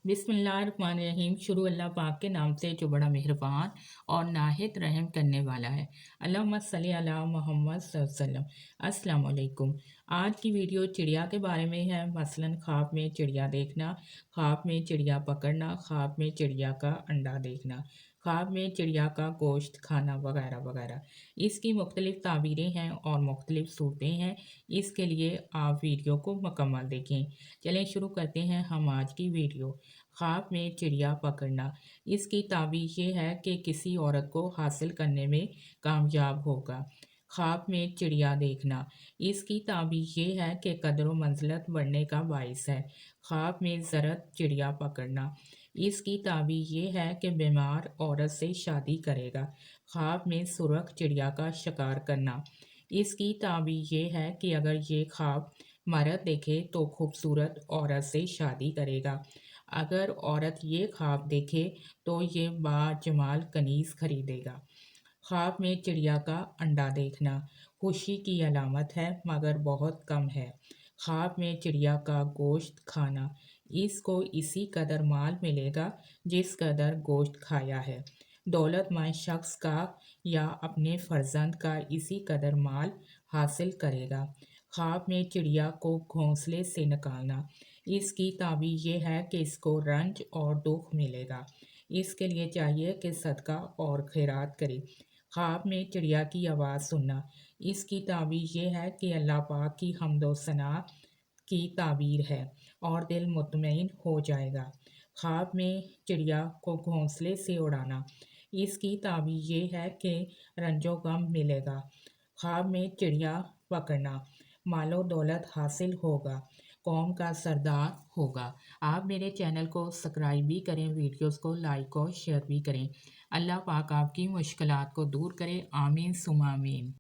बिस्मिल्लाहिर्रहमानिर्रहीम। शुरू अल्लाह पाक के नाम से जो बड़ा मेहरबान और नाहित रहम करने वाला है। अल्लाहुम्मा सल्ली अला मुहम्मद सल्लल्लाहु अलैहि वसल्लम। अस्सलाम वालेकुम। आज की वीडियो चिड़िया के बारे में है। मसलन ख्वाब में चिड़िया देखना, ख्वाब में चिड़िया पकड़ना, ख्वाब में चिड़िया का अंडा देखना, ख्वाब में चिड़िया का गोश्त खाना वगैरह वगैरह। इसकी मुख्तलिफ़ ताबीरें हैं और मुख्तलिफ़ सूरतें हैं। इसके लिए आप वीडियो को मुकम्मल देखें। चलें शुरू करते हैं हम आज की वीडियो। ख्वाब में चिड़िया पकड़ना। इसकी ताबीर ये है कि किसी औरत को हासिल करने में कामयाब होगा। ख्वाब में चिड़िया देखना। इसकी ताबीर ये है कि कदर व मंज़िलत बढ़ने का बाइस है। ख्वाब में ज़रत चिड़िया पकड़ना। इसकी ताबीर ये है कि बीमार औरत से शादी करेगा। ख्वाब में सुर्ख चिड़िया का शिकार करना। इसकी ताबीर ये है कि अगर ये ख्वाब मर्द देखे तो खूबसूरत औरत से शादी करेगा। अगर औरत ये ख्वाब देखे तो ये बाजमाल कनीज़ खरीदेगा। ख्वाब में चिड़िया का अंडा देखना खुशी की अलामत है मगर बहुत कम है। ख्वाब में चिड़िया का गोश्त खाना। इसको इसी कदर माल मिलेगा जिस कदर गोश्त खाया है। दौलतमंद शख्स का या अपने फर्जंद का इसी कदर माल हासिल करेगा। ख्वाब में चिड़िया को घोंसले से निकालना। इसकी ताबीर ये है कि इसको रंज और दुख मिलेगा। इसके लिए चाहिए कि सदका और खैरात करे। ख्वाब में चिड़िया की आवाज़ सुनना। इसकी ताबीर ये है कि अल्लाह पाक की हम्दो सना की ताबीर है और दिल मुतमईन हो जाएगा। ख्वाब में चिड़िया को घोंसले से उड़ाना। इसकी ताबीर ये है कि रंजो गम मिलेगा। ख्वाब में चिड़िया पकड़ना। मालो दौलत हासिल होगा, कौम का सरदार होगा। आप मेरे चैनल को सब्सक्राइब भी करें, वीडियोस को लाइक और शेयर भी करें। अल्लाह पाक आपकी मुश्किलात को दूर करे। आमीन सुमा आमीन।